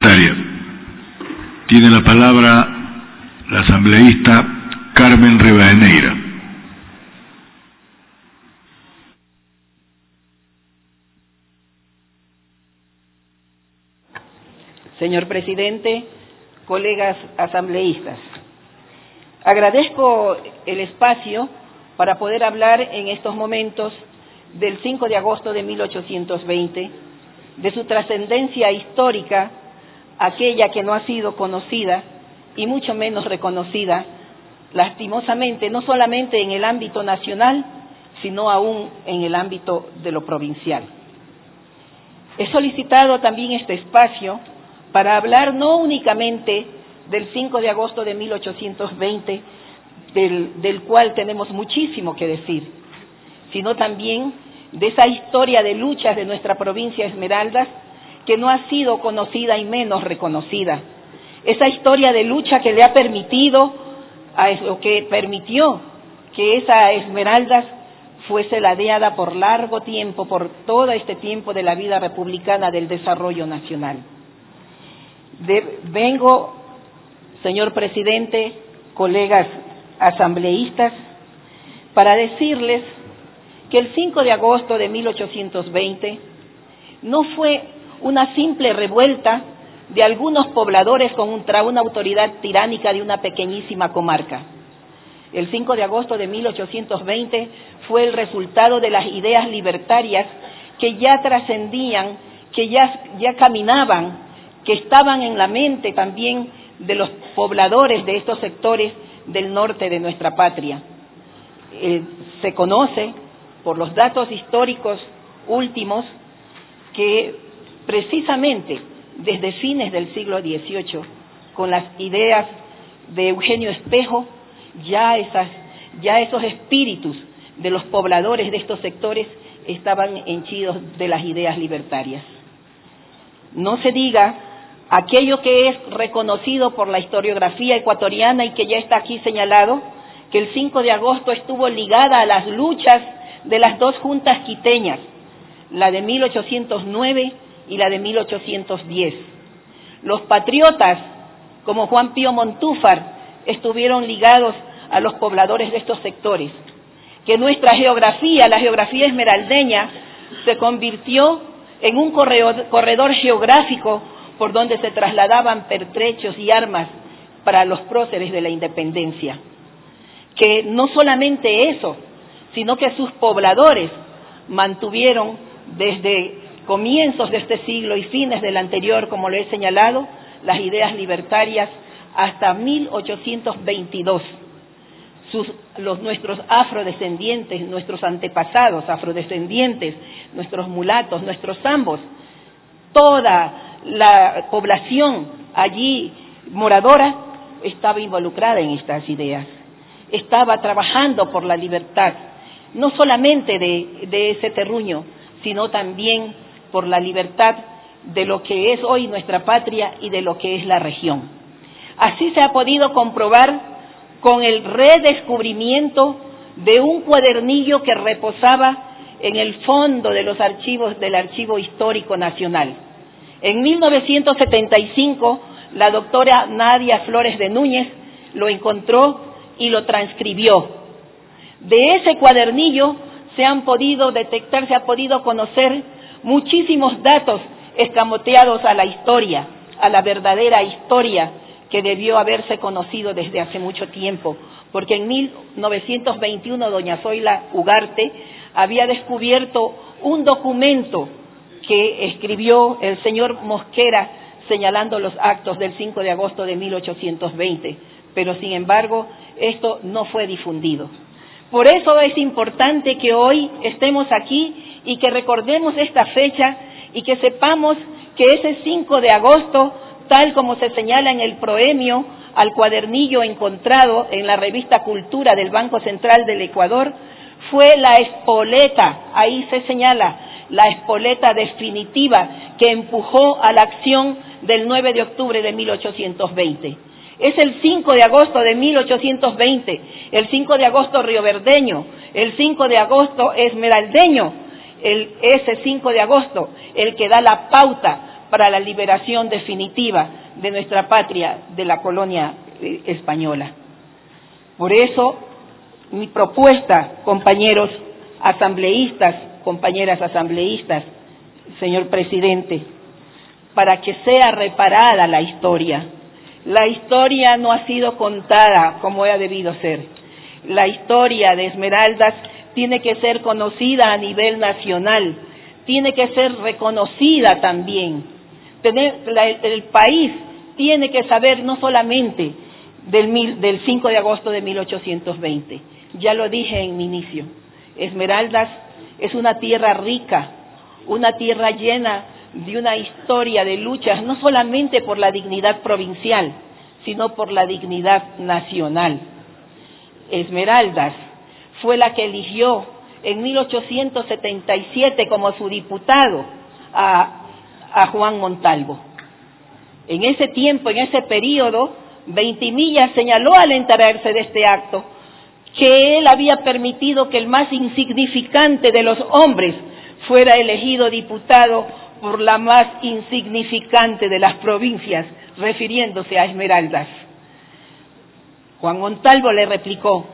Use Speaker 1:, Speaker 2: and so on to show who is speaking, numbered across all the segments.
Speaker 1: parlamentaria. Tiene la palabra la asambleísta Carmen Rivadeneira.
Speaker 2: Señor presidente, colegas asambleístas, agradezco el espacio para poder hablar en estos momentos del 5 de agosto de 1820, de su trascendencia histórica, aquella que no ha sido conocida y mucho menos reconocida, lastimosamente, no solamente en el ámbito nacional, sino aún en el ámbito de lo provincial. He solicitado también este espacio para hablar no únicamente del 5 de agosto de 1820, del cual tenemos muchísimo que decir, sino también de esa historia de luchas de nuestra provincia Esmeraldas que no ha sido conocida y menos reconocida. Esa historia de lucha que le ha permitió que esa Esmeraldas fuese ladeada por largo tiempo, por todo este tiempo de la vida republicana del desarrollo nacional. Vengo, señor presidente, colegas asambleístas, para decirles que el 5 de agosto de 1820 no fue una simple revuelta de algunos pobladores contra una autoridad tiránica de una pequeñísima comarca. El 5 de agosto de 1820 fue el resultado de las ideas libertarias que ya trascendían, que ya caminaban, que estaban en la mente también de los pobladores de estos sectores del norte de nuestra patria. Se conoce por los datos históricos últimos que precisamente desde fines del siglo XVIII, con las ideas de Eugenio Espejo, ya esos espíritus de los pobladores de estos sectores estaban henchidos de las ideas libertarias. No se diga aquello que es reconocido por la historiografía ecuatoriana y que ya está aquí señalado, que el 5 de agosto estuvo ligada a las luchas de las dos juntas quiteñas, la de 1809 y la de 1810. Los patriotas, como Juan Pío Montúfar, estuvieron ligados a los pobladores de estos sectores. Que nuestra geografía, la geografía esmeraldeña, se convirtió en un corredor geográfico por donde se trasladaban pertrechos y armas para los próceres de la independencia. Que no solamente eso, sino que sus pobladores mantuvieron desde comienzos de este siglo y fines del anterior, como lo he señalado, las ideas libertarias hasta 1822. Nuestros afrodescendientes, nuestros antepasados afrodescendientes, nuestros mulatos, nuestros zambos, toda la población allí moradora estaba involucrada en estas ideas, estaba trabajando por la libertad, no solamente de ese terruño, sino también por la libertad de lo que es hoy nuestra patria y de lo que es la región. Así se ha podido comprobar con el redescubrimiento de un cuadernillo que reposaba en el fondo de los archivos del Archivo Histórico Nacional. En 1975, la doctora Nadia Flores de Núñez lo encontró y lo transcribió. De ese cuadernillo se han podido detectar, se ha podido conocer muchísimos datos escamoteados a la historia, a la verdadera historia que debió haberse conocido desde hace mucho tiempo, porque en 1921 doña Zoila Ugarte había descubierto un documento que escribió el señor Mosquera señalando los actos del 5 de agosto de 1820, pero sin embargo esto no fue difundido. Por eso es importante que hoy estemos aquí y que recordemos esta fecha y que sepamos que ese 5 de agosto, tal como se señala en el proemio al cuadernillo encontrado en la revista Cultura del Banco Central del Ecuador, fue la espoleta, ahí se señala, la espoleta definitiva que empujó a la acción del 9 de octubre de 1820. Es el 5 de agosto de 1820, el 5 de agosto rioverdeño, el 5 de agosto esmeraldeño, ese 5 de agosto, el que da la pauta para la liberación definitiva de nuestra patria de la colonia española. Por eso, mi propuesta, compañeros asambleístas, compañeras asambleístas, señor presidente, para que sea reparada la historia. La historia no ha sido contada como ha debido ser. La historia de Esmeraldas tiene que ser conocida a nivel nacional, tiene que ser reconocida también. El país tiene que saber no solamente del 5 de agosto de 1820, ya lo dije en mi inicio, Esmeraldas es una tierra rica, una tierra llena de una historia de luchas, no solamente por la dignidad provincial, sino por la dignidad nacional. Esmeraldas fue la que eligió en 1877 como su diputado a Juan Montalvo. En ese tiempo, en ese periodo, Veintimilla señaló al enterarse de este acto que él había permitido que el más insignificante de los hombres fuera elegido diputado por la más insignificante de las provincias, refiriéndose a Esmeraldas. Juan Montalvo le replicó: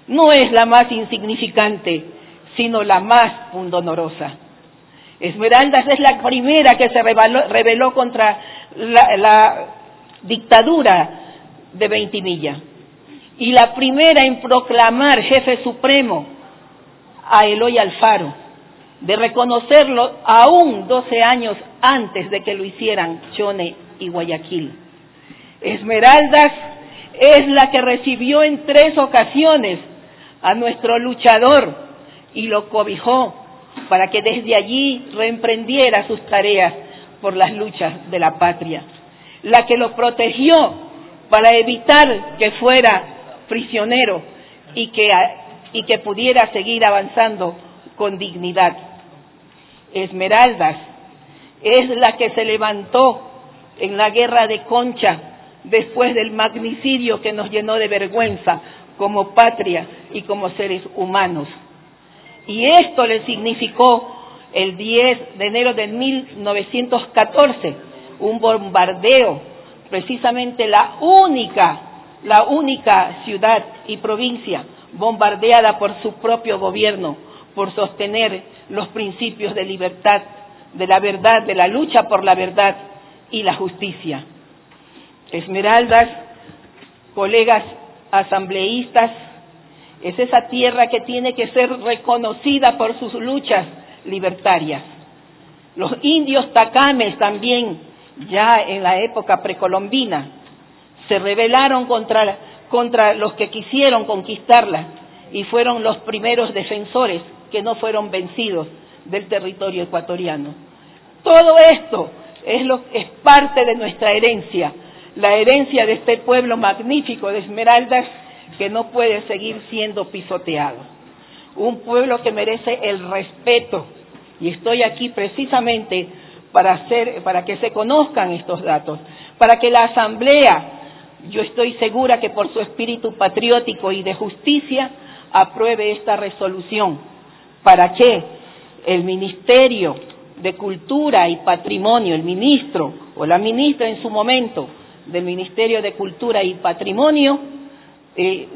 Speaker 2: no es la más insignificante, sino la más pundonorosa. Esmeraldas es la primera que se rebeló contra la dictadura de Veintimilla y la primera en proclamar jefe supremo a Eloy Alfaro, de reconocerlo aún 12 años antes de que lo hicieran Chone y Guayaquil. Esmeraldas es la que recibió en 3 ocasiones a nuestro luchador y lo cobijó para que desde allí reemprendiera sus tareas por las luchas de la patria, la que lo protegió para evitar que fuera prisionero y que pudiera seguir avanzando con dignidad. Esmeraldas es la que se levantó en la guerra de Concha después del magnicidio que nos llenó de vergüenza como patria y como seres humanos. Y esto le significó el 10 de enero de 1914 un bombardeo, precisamente la única ciudad y provincia bombardeada por su propio gobierno por sostener los principios de libertad, de la verdad, de la lucha por la verdad y la justicia. Esmeraldas, colegas asambleístas, es esa tierra que tiene que ser reconocida por sus luchas libertarias. Los indios tacames también, ya en la época precolombina, se rebelaron contra los que quisieron conquistarla y fueron los primeros defensores que no fueron vencidos del territorio ecuatoriano. Todo esto es parte de nuestra herencia, la herencia de este pueblo magnífico de Esmeraldas que no puede seguir siendo pisoteado. Un pueblo que merece el respeto, y estoy aquí precisamente para que se conozcan estos datos, para que la Asamblea, yo estoy segura que por su espíritu patriótico y de justicia, apruebe esta resolución, para que el Ministerio de Cultura y Patrimonio, el ministro o la ministra en su momento del Ministerio de Cultura y Patrimonio,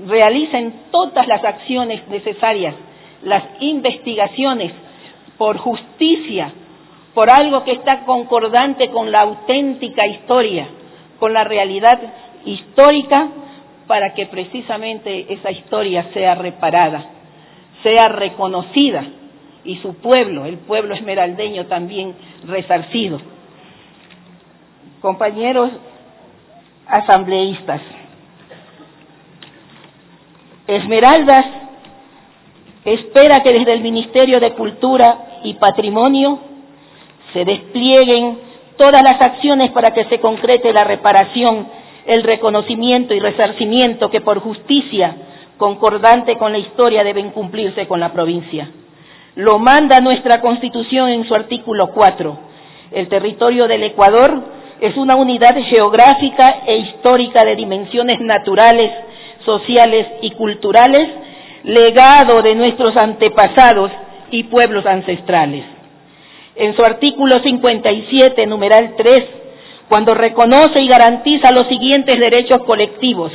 Speaker 2: realicen todas las acciones necesarias, las investigaciones por justicia, por algo que está concordante con la auténtica historia, con la realidad histórica, para que precisamente esa historia sea reparada, sea reconocida y su pueblo, el pueblo esmeraldeño, también resarcido. Compañeros asambleístas, Esmeraldas espera que desde el Ministerio de Cultura y Patrimonio se desplieguen todas las acciones para que se concrete la reparación, el reconocimiento y resarcimiento que por justicia, concordante con la historia, deben cumplirse con la provincia. Lo manda nuestra Constitución en su artículo 4. El territorio del Ecuador es una unidad geográfica e histórica de dimensiones naturales, sociales y culturales, legado de nuestros antepasados y pueblos ancestrales. en su artículo 57, numeral 3, cuando reconoce y garantiza los siguientes derechos colectivos: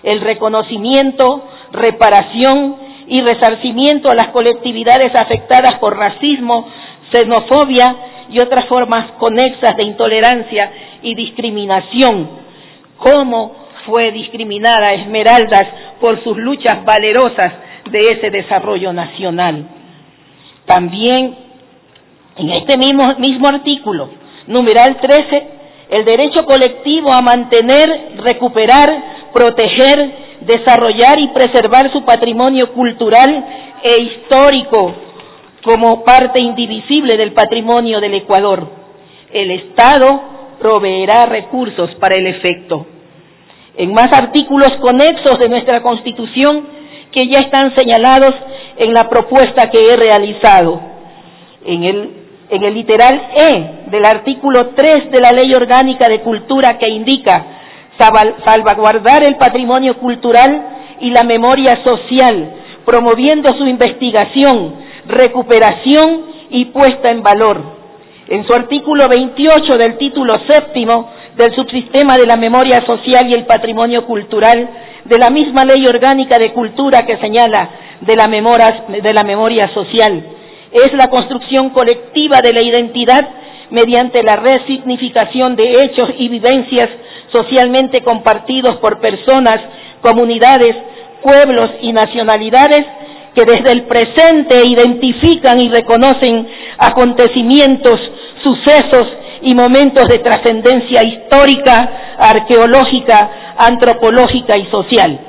Speaker 2: el reconocimiento, reparación y resarcimiento a las colectividades afectadas por racismo, xenofobia y otras formas conexas de intolerancia y discriminación. ¿Cómo fue discriminada Esmeraldas por sus luchas valerosas de ese desarrollo nacional? También en este mismo artículo, numeral 13, el derecho colectivo a mantener, recuperar, proteger, desarrollar y preservar su patrimonio cultural e histórico como parte indivisible del patrimonio del Ecuador. El Estado proveerá recursos para el efecto. En más artículos conexos de nuestra Constitución que ya están señalados en la propuesta que he realizado. En el literal E del artículo 3 de la Ley Orgánica de Cultura, que indica salvaguardar el patrimonio cultural y la memoria social, promoviendo su investigación, recuperación y puesta en valor. En su artículo 28 del título séptimo del subsistema de la memoria social y el patrimonio cultural de la misma Ley Orgánica de Cultura que señala de la memoria social, es la construcción colectiva de la identidad mediante la resignificación de hechos y vivencias socialmente compartidos por personas, comunidades, pueblos y nacionalidades que desde el presente identifican y reconocen acontecimientos, sucesos y momentos de trascendencia histórica, arqueológica, antropológica y social.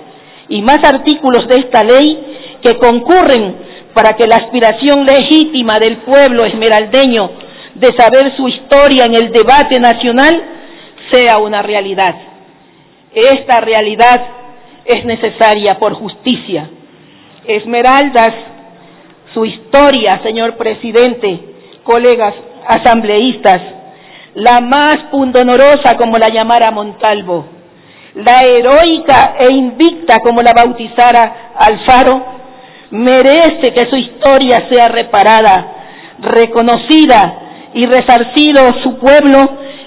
Speaker 2: Y más artículos de esta ley que concurren para que la aspiración legítima del pueblo esmeraldeño de saber su historia en el debate nacional sea una realidad. Esta realidad es necesaria por justicia. Esmeraldas, su historia, señor presidente, colegas asambleístas, la más pundonorosa como la llamara Montalvo, la heroica e invicta como la bautizara Alfaro, merece que su historia sea reparada, reconocida y resarcido su pueblo,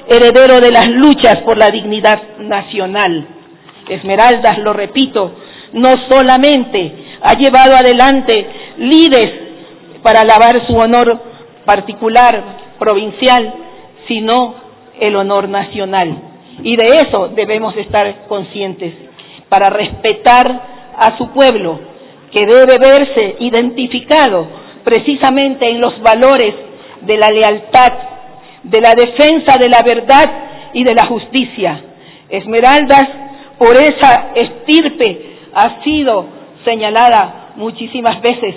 Speaker 2: heredero de las luchas por la dignidad nacional. Esmeraldas, lo repito, no solamente ha llevado adelante lides para alabar su honor particular, provincial, sino el honor nacional. Y de eso debemos estar conscientes, para respetar a su pueblo, que debe verse identificado precisamente en los valores de la lealtad, de la defensa de la verdad y de la justicia. Esmeraldas, por esa estirpe, ha sido señalada muchísimas veces.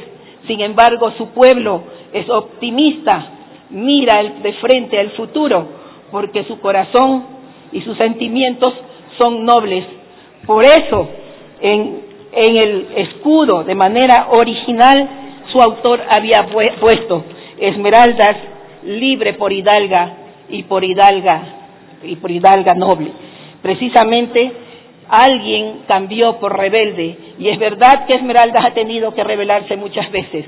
Speaker 2: Sin embargo, su pueblo es optimista, mira de frente al futuro, porque su corazón y sus sentimientos son nobles. Por eso, en el escudo, de manera original, su autor había puesto Esmeraldas, libre por hidalga y por hidalga noble. Precisamente alguien cambió por rebelde, y es verdad que Esmeraldas ha tenido que rebelarse muchas veces,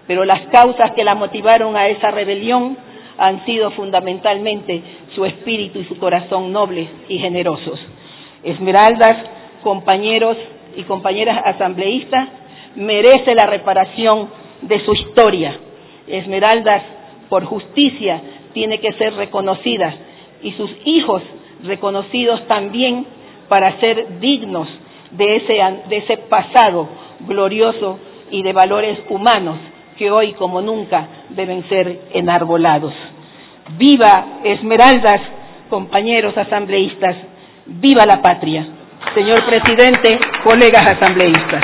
Speaker 2: pero las causas que la motivaron a esa rebelión han sido fundamentalmente su espíritu y su corazón nobles y generosos. Esmeraldas, compañeros y compañeras asambleístas, merece la reparación de su historia. Esmeraldas, por justicia, tiene que ser reconocida, y sus hijos reconocidos también, para ser dignos de ese pasado glorioso y de valores humanos que hoy como nunca deben ser enarbolados. ¡Viva Esmeraldas, compañeros asambleístas! ¡Viva la patria! Señor presidente, colegas asambleístas.